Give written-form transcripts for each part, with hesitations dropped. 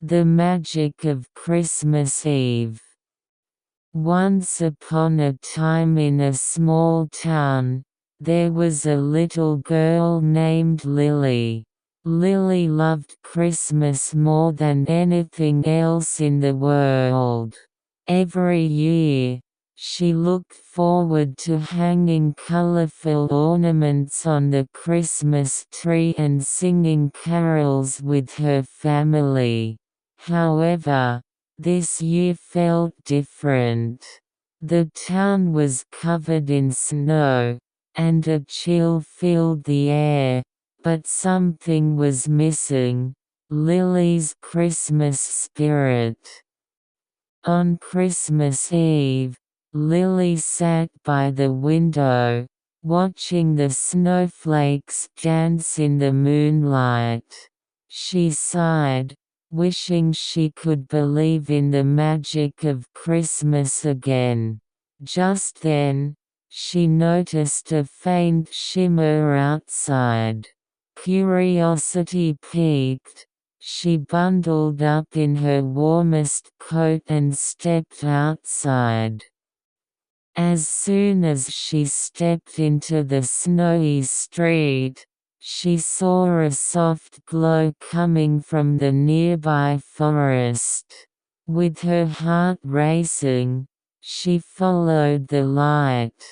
The magic of Christmas Eve. Once upon a time in a small town, there was a little girl named Lily. Lily loved Christmas more than anything else in the world. Every year, she looked forward to hanging colorful ornaments on the Christmas tree and singing carols with her family. However, this year felt different. The town was covered in snow, and a chill filled the air, but something was missing: Lily's Christmas spirit. On Christmas Eve, Lily sat by the window, watching the snowflakes dance in the moonlight. She sighed, wishing she could believe in the magic of Christmas again. Just then, she noticed a faint shimmer outside. Curiosity piqued. She bundled up in her warmest coat and stepped outside. As soon as she stepped into the snowy street, she saw a soft glow coming from the nearby forest. With her heart racing, she followed the light.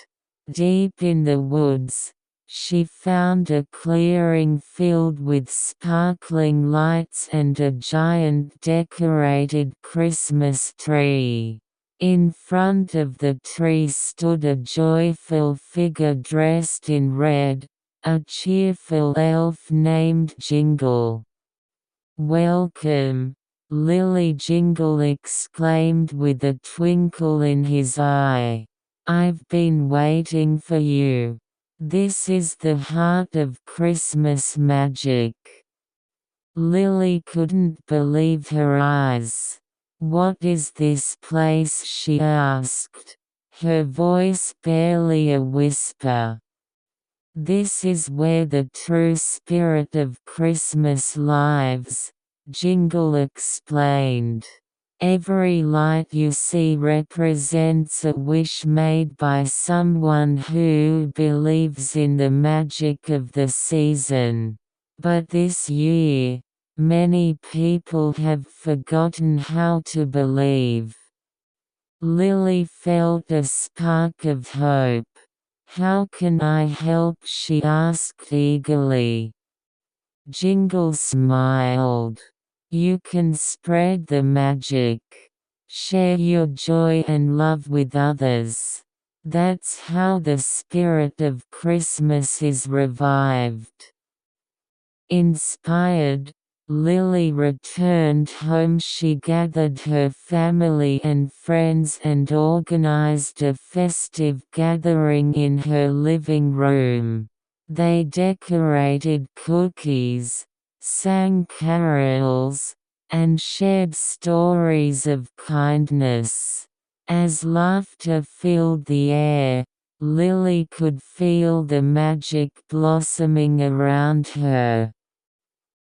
Deep in the woods, she found a clearing filled with sparkling lights and a giant decorated Christmas tree. In front of the tree stood a joyful figure dressed in red, a cheerful elf named Jingle. "Welcome," Lily Jingle exclaimed with a twinkle in his eye. "I've been waiting for you. This is the heart of Christmas magic." Lily couldn't believe her eyes. "What is this place?" she asked, her voice barely a whisper. "This is where the true spirit of Christmas lives," Jingle explained. "Every light you see represents a wish made by someone who believes in the magic of the season. But this year, many people have forgotten how to believe." Lily felt a spark of hope. "How can I help?" she asked eagerly. Jingle smiled. "You can spread the magic. Share your joy and love with others. That's how the spirit of Christmas is revived." Inspired, Lily returned home. She gathered her family and friends and organized a festive gathering in her living room. They decorated cookies, sang carols, and shared stories of kindness. As laughter filled the air, Lily could feel the magic blossoming around her.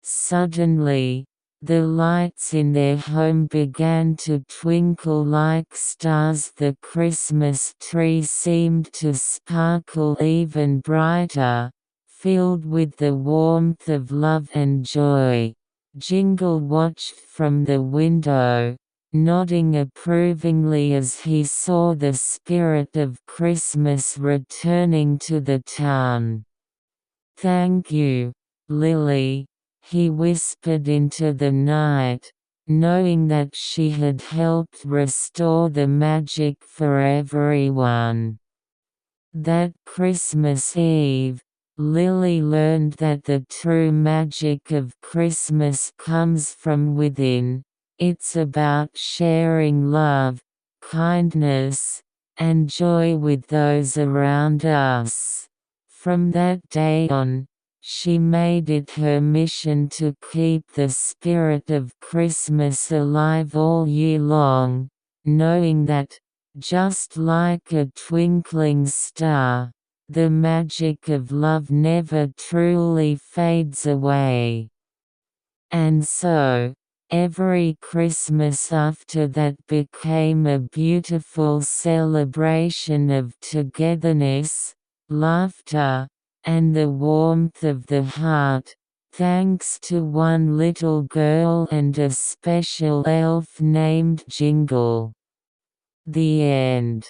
Suddenly, the lights in their home began to twinkle like stars. The Christmas tree seemed to sparkle even brighter, filled with the warmth of love and joy. Jingle watched from the window, nodding approvingly as he saw the spirit of Christmas returning to the town. "Thank you, Lily," he whispered into the night, knowing that she had helped restore the magic for everyone. That Christmas Eve, Lily learned that the true magic of Christmas comes from within. It's about sharing love, kindness, and joy with those around us. From that day on, she made it her mission to keep the spirit of Christmas alive all year long, knowing that, just like a twinkling star, the magic of love never truly fades away. And so, Every Christmas after that became a beautiful celebration of togetherness, laughter, and the warmth of the heart, thanks to one little girl and a special elf named Jingle. The end.